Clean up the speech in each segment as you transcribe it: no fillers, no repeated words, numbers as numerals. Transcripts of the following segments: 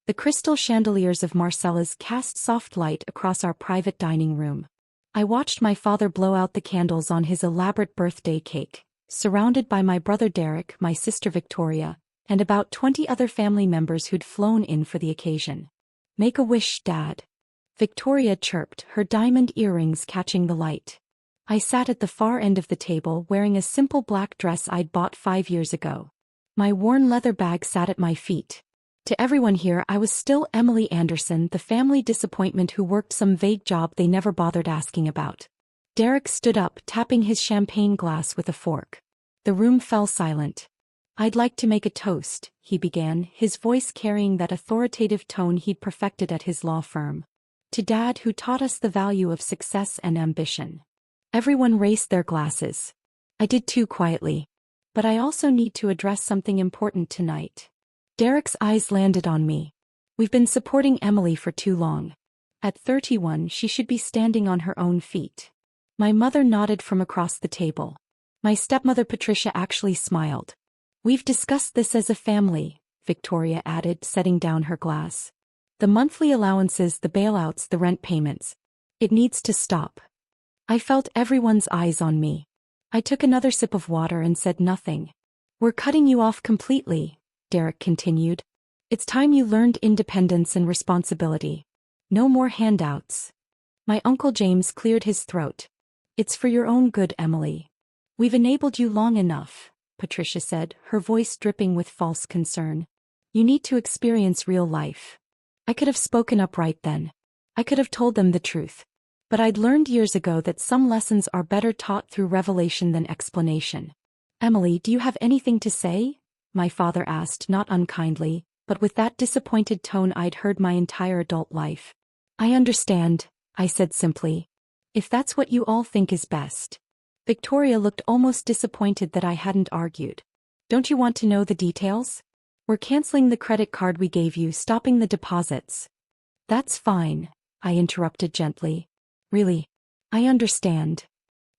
The crystal chandeliers of Marcella's cast soft light across our private dining room. I watched my father blow out the candles on his elaborate birthday cake, surrounded by my brother Derek, my sister Victoria, and about 20 other family members who'd flown in for the occasion. "Make a wish, Dad," Victoria chirped, her diamond earrings catching the light. I sat at the far end of the table wearing a simple black dress I'd bought 5 years ago. My worn leather bag sat at my feet. To everyone here I was still Emily Anderson, the family disappointment who worked some vague job they never bothered asking about. Derek stood up, tapping his champagne glass with a fork. The room fell silent. "I'd like to make a toast," he began, his voice carrying that authoritative tone he'd perfected at his law firm. "To Dad, who taught us the value of success and ambition." Everyone raised their glasses. I did too, quietly. "But I also need to address something important tonight." Derek's eyes landed on me. "We've been supporting Emily for too long. At 31 she should be standing on her own feet." My mother nodded from across the table. My stepmother Patricia actually smiled. "We've discussed this as a family," Victoria added, setting down her glass. "The monthly allowances, the bailouts, the rent payments. It needs to stop." I felt everyone's eyes on me. I took another sip of water and said nothing. "We're cutting you off completely," Derek continued. "It's time you learned independence and responsibility. No more handouts." My Uncle James cleared his throat. "It's for your own good, Emily. We've enabled you long enough," Patricia said, her voice dripping with false concern. "You need to experience real life." I could have spoken up right then. I could have told them the truth. But I'd learned years ago that some lessons are better taught through revelation than explanation. "Emily, do you have anything to say?" my father asked, not unkindly, but with that disappointed tone I'd heard my entire adult life. "I understand," I said simply. "If that's what you all think is best." Victoria looked almost disappointed that I hadn't argued. "Don't you want to know the details? We're canceling the credit card we gave you, stopping the deposits." "That's fine," I interrupted gently. "Really? I understand."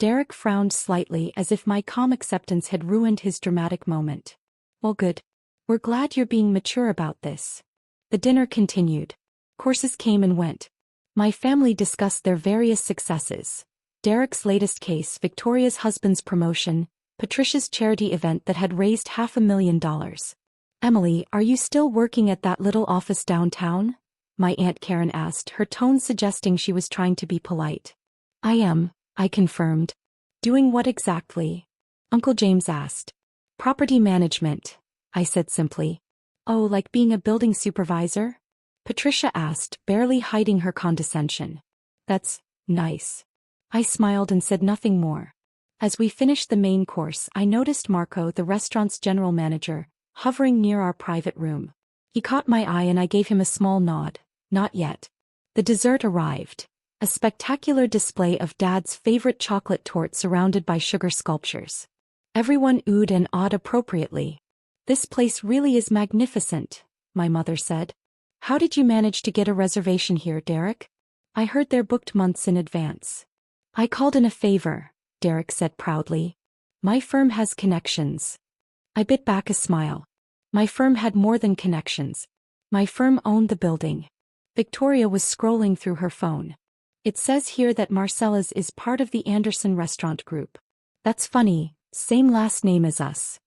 Derek frowned slightly as if my calm acceptance had ruined his dramatic moment. "Well, good. We're glad you're being mature about this." The dinner continued. Courses came and went. My family discussed their various successes. Derek's latest case, Victoria's husband's promotion, Patricia's charity event that had raised $500,000. "Emily, are you still working at that little office downtown?" my Aunt Karen asked, her tone suggesting she was trying to be polite. "I am," I confirmed. "Doing what exactly?" Uncle James asked. "Property management," I said simply. "Oh, like being a building supervisor?" Patricia asked, barely hiding her condescension. "That's nice." I smiled and said nothing more. As we finished the main course, I noticed Marco, the restaurant's general manager, hovering near our private room. He caught my eye and I gave him a small nod. "Not yet." The dessert arrived. A spectacular display of Dad's favorite chocolate torte surrounded by sugar sculptures. Everyone oohed and awed appropriately. "This place really is magnificent," my mother said. "How did you manage to get a reservation here, Derek? I heard they're booked months in advance." "I called in a favor," Derek said proudly. "My firm has connections." I bit back a smile. My firm had more than connections. My firm owned the building. Victoria was scrolling through her phone. "It says here that Marcella's is part of the Anderson Restaurant Group." "That's funny, same last name as us."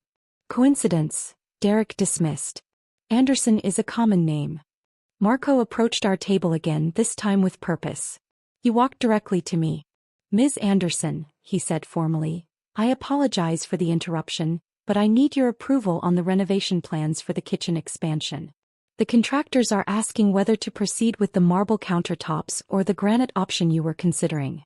"Coincidence," Derek dismissed. "Anderson is a common name." Marco approached our table again, this time with purpose. He walked directly to me. "Ms. Anderson," he said formally, "I apologize for the interruption, but I need your approval on the renovation plans for the kitchen expansion. The contractors are asking whether to proceed with the marble countertops or the granite option you were considering."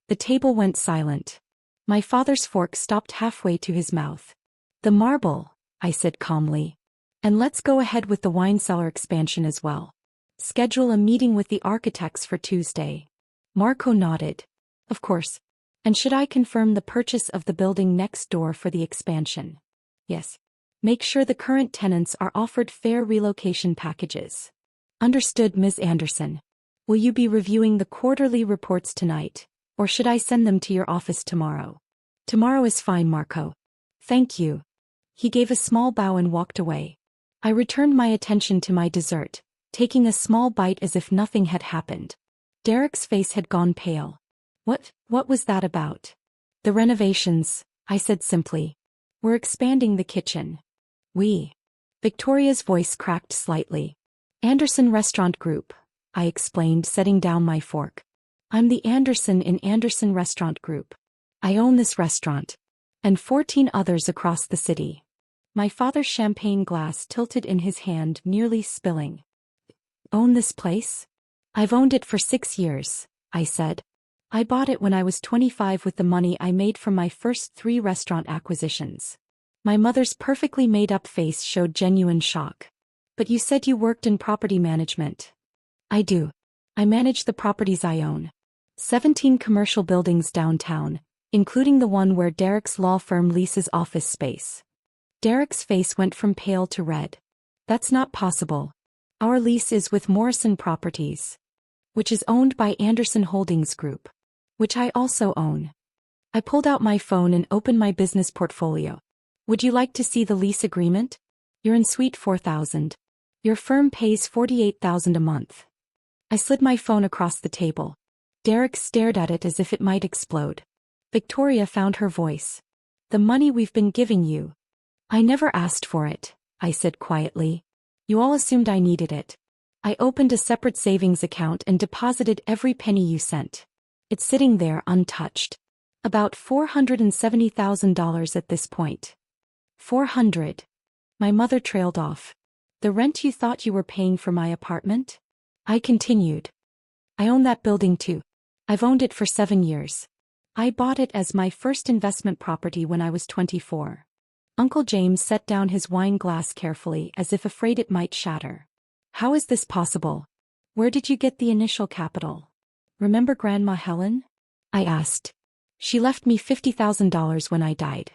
The table went silent. My father's fork stopped halfway to his mouth. "The marble," I said calmly. "And let's go ahead with the wine cellar expansion as well. Schedule a meeting with the architects for Tuesday." Marco nodded. "Of course. And should I confirm the purchase of the building next door for the expansion?" "Yes. Make sure the current tenants are offered fair relocation packages." "Understood, Ms. Anderson. Will you be reviewing the quarterly reports tonight, or should I send them to your office tomorrow?" "Tomorrow is fine, Marco. Thank you." He gave a small bow and walked away. I returned my attention to my dessert, taking a small bite as if nothing had happened. Derek's face had gone pale. What was that about? The renovations, I said simply. We're expanding the kitchen. Victoria's voice cracked slightly. Anderson Restaurant Group, I explained, setting down my fork. I'm the Anderson in Anderson Restaurant Group. I own this restaurant. And 14 others across the city. My father's champagne glass tilted in his hand, nearly spilling. Own this place? I've owned it for 6 years, I said. I bought it when I was 25 with the money I made from my first 3 restaurant acquisitions. My mother's perfectly made-up face showed genuine shock. But you said you worked in property management. I do. I manage the properties I own. 17 commercial buildings downtown, including the one where Derek's law firm leases office space. Derek's face went from pale to red. That's not possible. Our lease is with Morrison Properties, which is owned by Anderson Holdings Group, which I also own. I pulled out my phone and opened my business portfolio. Would you like to see the lease agreement? You're in Suite 4000. Your firm pays $48,000 a month. I slid my phone across the table. Derek stared at it as if it might explode. Victoria found her voice. The money we've been giving you. I never asked for it, I said quietly. You all assumed I needed it. I opened a separate savings account and deposited every penny you sent. It's sitting there untouched. About $470,000 at this point. 400. My mother trailed off. The rent you thought you were paying for my apartment? I continued. I own that building too. I've owned it for 7 years. I bought it as my first investment property when I was 24. Uncle James set down his wine glass carefully as if afraid it might shatter. How is this possible? Where did you get the initial capital? Remember Grandma Helen? I asked. She left me $50,000 when I died.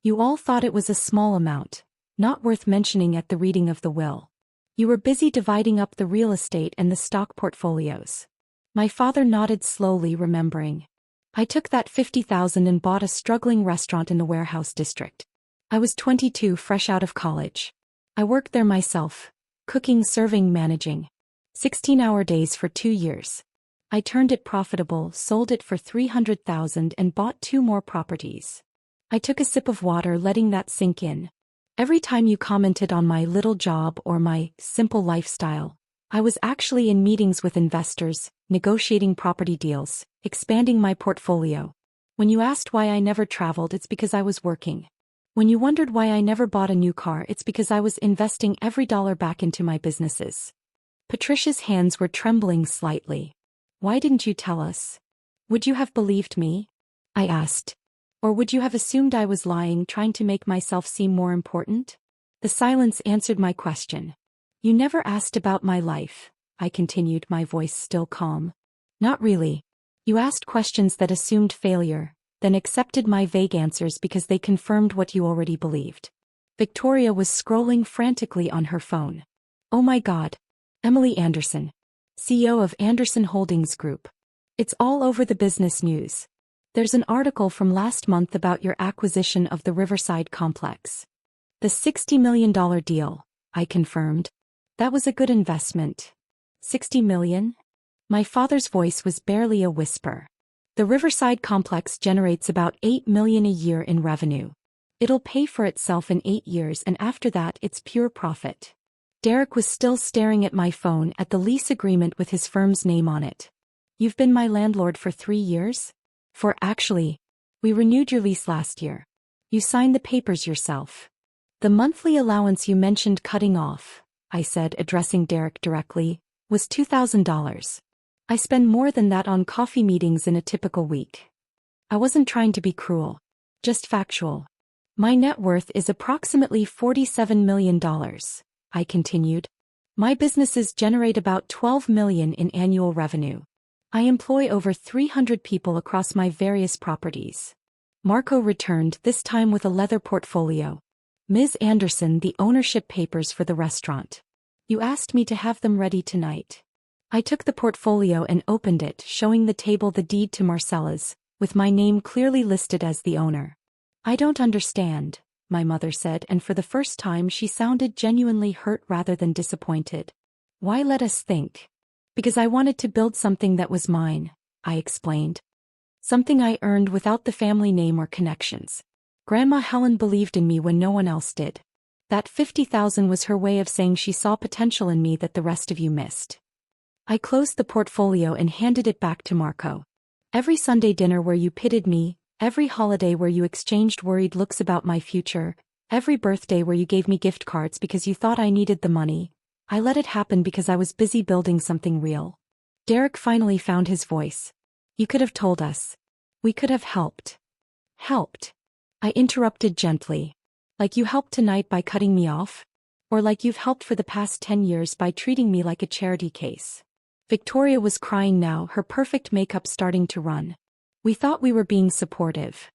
You all thought it was a small amount, not worth mentioning at the reading of the will. You were busy dividing up the real estate and the stock portfolios. My father nodded slowly, remembering. I took that $50,000 and bought a struggling restaurant in the warehouse district. I was 22, fresh out of college. I worked there myself, cooking, serving, managing. 16-hour days for 2 years. I turned it profitable, sold it for $300,000 and bought 2 more properties. I took a sip of water, letting that sink in. Every time you commented on my little job or my simple lifestyle, I was actually in meetings with investors, negotiating property deals, expanding my portfolio. When you asked why I never traveled, it's because I was working. When you wondered why I never bought a new car, it's because I was investing every dollar back into my businesses. Patricia's hands were trembling slightly. Why didn't you tell us? Would you have believed me? I asked. Or would you have assumed I was lying, trying to make myself seem more important? The silence answered my question. You never asked about my life, I continued, my voice still calm. Not really. You asked questions that assumed failure, then accepted my vague answers because they confirmed what you already believed. Victoria was scrolling frantically on her phone. Oh my God. Emily Anderson, CEO of Anderson Holdings Group. It's all over the business news. There's an article from last month about your acquisition of the Riverside complex. The $60 million deal, I confirmed. That was a good investment. $60 million? My father's voice was barely a whisper. The Riverside complex generates about $8 million a year in revenue. It'll pay for itself in 8 years, and after that it's pure profit. Derek was still staring at my phone, at the lease agreement with his firm's name on it. You've been my landlord for 3 years? Actually, we renewed your lease last year. You signed the papers yourself. The monthly allowance you mentioned cutting off, I said, addressing Derek directly, was $2,000. I spend more than that on coffee meetings in a typical week. I wasn't trying to be cruel, just factual. My net worth is approximately $47 million, I continued. My businesses generate about $12 million in annual revenue. I employ over 300 people across my various properties. Marco returned, this time with a leather portfolio. Ms. Anderson, the ownership papers for the restaurant. You asked me to have them ready tonight. I took the portfolio and opened it, showing the table the deed to Marcella's, with my name clearly listed as the owner. I don't understand, my mother said, and for the first time she sounded genuinely hurt rather than disappointed. Why let us think? Because I wanted to build something that was mine, I explained. Something I earned without the family name or connections. Grandma Helen believed in me when no one else did. That 50,000 was her way of saying she saw potential in me that the rest of you missed. I closed the portfolio and handed it back to Marco. Every Sunday dinner where you pitied me, every holiday where you exchanged worried looks about my future, every birthday where you gave me gift cards because you thought I needed the money, I let it happen because I was busy building something real. Derek finally found his voice. You could have told us. We could have helped. Helped? I interrupted gently. Like you helped tonight by cutting me off? Or like you've helped for the past 10 years by treating me like a charity case? Victoria was crying now, her perfect makeup starting to run. We thought we were being supportive.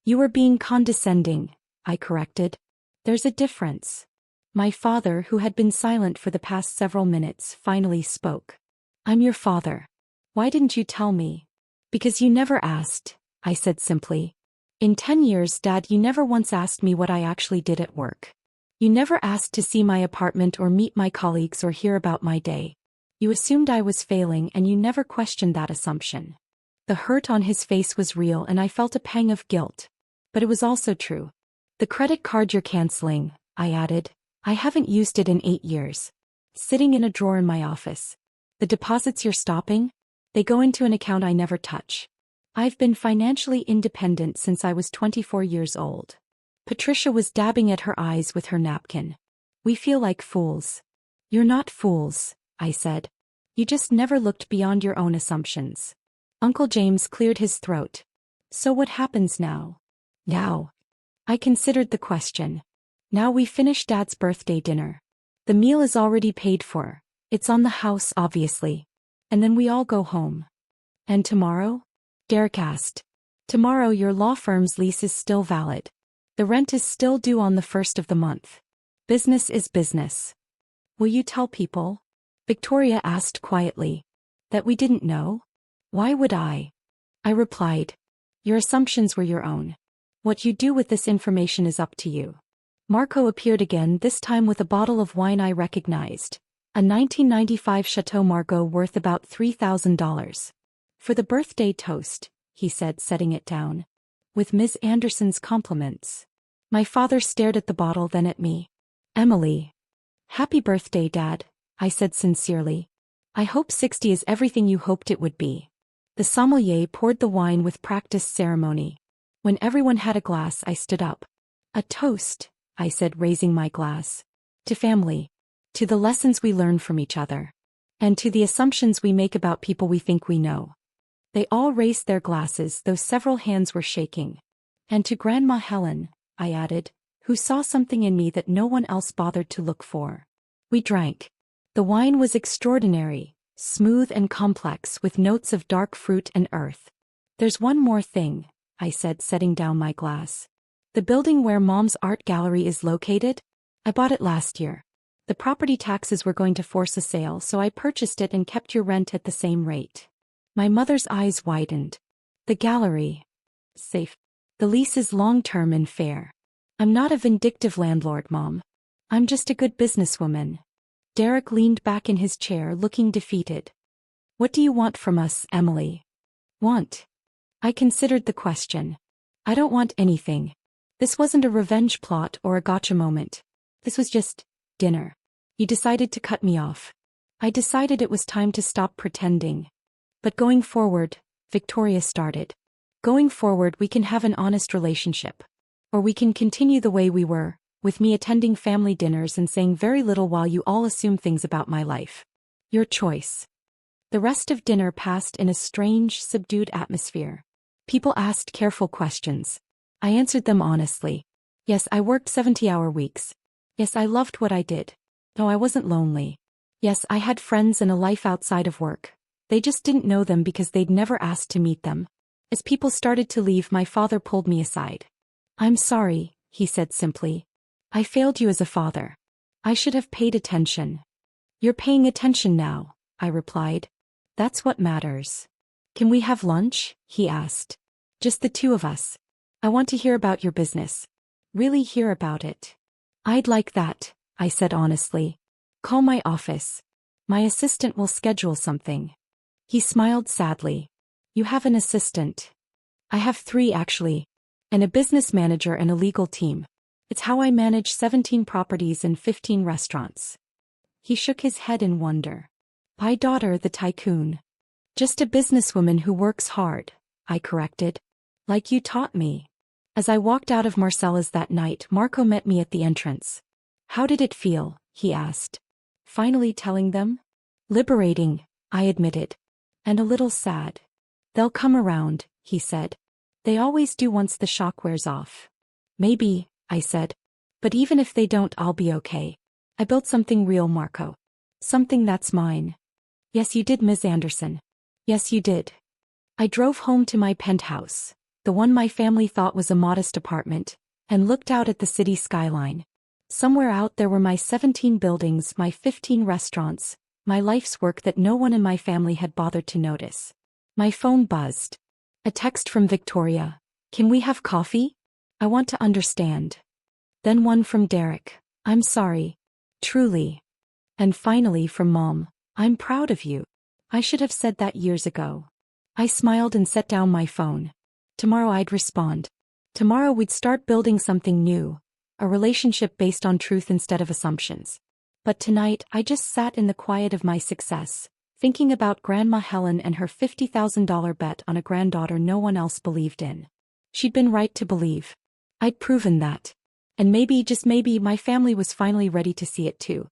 You were being condescending, I corrected. There's a difference. My father, who had been silent for the past several minutes, finally spoke. I'm your father. Why didn't you tell me? Because you never asked, I said simply. In 10 years, Dad, you never once asked me what I actually did at work. You never asked to see my apartment or meet my colleagues or hear about my day. You assumed I was failing and you never questioned that assumption. The hurt on his face was real and I felt a pang of guilt. But it was also true. The credit card you're canceling, I added. I haven't used it in 8 years. Sitting in a drawer in my office. The deposits you're stopping? They go into an account I never touch. I've been financially independent since I was 24 years old. Patricia was dabbing at her eyes with her napkin. We feel like fools. You're not fools, I said. You just never looked beyond your own assumptions. Uncle James cleared his throat. So what happens now? Now. I considered the question. Now we finish Dad's birthday dinner. The meal is already paid for. It's on the house, obviously. And then we all go home. And tomorrow? Derek asked. Tomorrow your law firm's lease is still valid. The rent is still due on the 1st of the month. Business is business. Will you tell people? Victoria asked quietly. That we didn't know? Why would I? I replied. Your assumptions were your own. What you do with this information is up to you. Marco appeared again, this time with a bottle of wine I recognized. A 1995 Chateau Margaux worth about $3,000. For the birthday toast, he said, setting it down. With Ms. Anderson's compliments. My father stared at the bottle, then at me. Emily. Happy birthday, Dad, I said sincerely. I hope 60 is everything you hoped it would be. The sommelier poured the wine with practiced ceremony. When everyone had a glass, I stood up. A toast, I said, raising my glass. To family. To the lessons we learn from each other. And to the assumptions we make about people we think we know. They all raised their glasses, though several hands were shaking. And to Grandma Helen, I added, who saw something in me that no one else bothered to look for. We drank. The wine was extraordinary, smooth and complex with notes of dark fruit and earth. There's one more thing, I said, setting down my glass. The building where Mom's art gallery is located? I bought it last year. The property taxes were going to force a sale, so I purchased it and kept your rent at the same rate. My mother's eyes widened. The gallery. Safe. The lease is long-term and fair. I'm not a vindictive landlord, Mom. I'm just a good businesswoman. Derek leaned back in his chair, looking defeated. What do you want from us, Emily? Want? I considered the question. I don't want anything. This wasn't a revenge plot or a gotcha moment. This was just dinner. You decided to cut me off. I decided it was time to stop pretending. But going forward, Victoria started. Going forward, we can have an honest relationship. Or we can continue the way we were, with me attending family dinners and saying very little while you all assume things about my life. Your choice. The rest of dinner passed in a strange, subdued atmosphere. People asked careful questions. I answered them honestly. Yes, I worked 70-hour weeks. Yes, I loved what I did. No, I wasn't lonely. Yes, I had friends and a life outside of work. They just didn't know them because they'd never asked to meet them. As people started to leave, my father pulled me aside. I'm sorry, he said simply. I failed you as a father. I should have paid attention. You're paying attention now, I replied. That's what matters. Can we have lunch? He asked. Just the two of us. I want to hear about your business. Really hear about it. I'd like that, I said honestly. Call my office. My assistant will schedule something. He smiled sadly. You have an assistant. I have 3 actually. And a business manager and a legal team. It's how I manage 17 properties and 15 restaurants. He shook his head in wonder. My daughter, the tycoon. Just a businesswoman who works hard, I corrected. Like you taught me. As I walked out of Marcella's that night, Marco met me at the entrance. How did it feel? He asked. Finally telling them? Liberating, I admitted. And a little sad. They'll come around, he said. They always do once the shock wears off. Maybe, I said. But even if they don't, I'll be okay. I built something real, Marco. Something that's mine. Yes, you did, Ms. Anderson. Yes, you did. I drove home to my penthouse, the one my family thought was a modest apartment, and looked out at the city skyline. Somewhere out there were my 17 buildings, my 15 restaurants, my life's work that no one in my family had bothered to notice. My phone buzzed. A text from Victoria. Can we have coffee? I want to understand. Then one from Derek. I'm sorry. Truly. And finally from Mom. I'm proud of you. I should have said that years ago. I smiled and set down my phone. Tomorrow I'd respond. Tomorrow we'd start building something new. A relationship based on truth instead of assumptions. But tonight I just sat in the quiet of my success, thinking about Grandma Helen and her $50,000 bet on a granddaughter no one else believed in. She'd been right to believe. I'd proven that. And maybe, just maybe, my family was finally ready to see it too.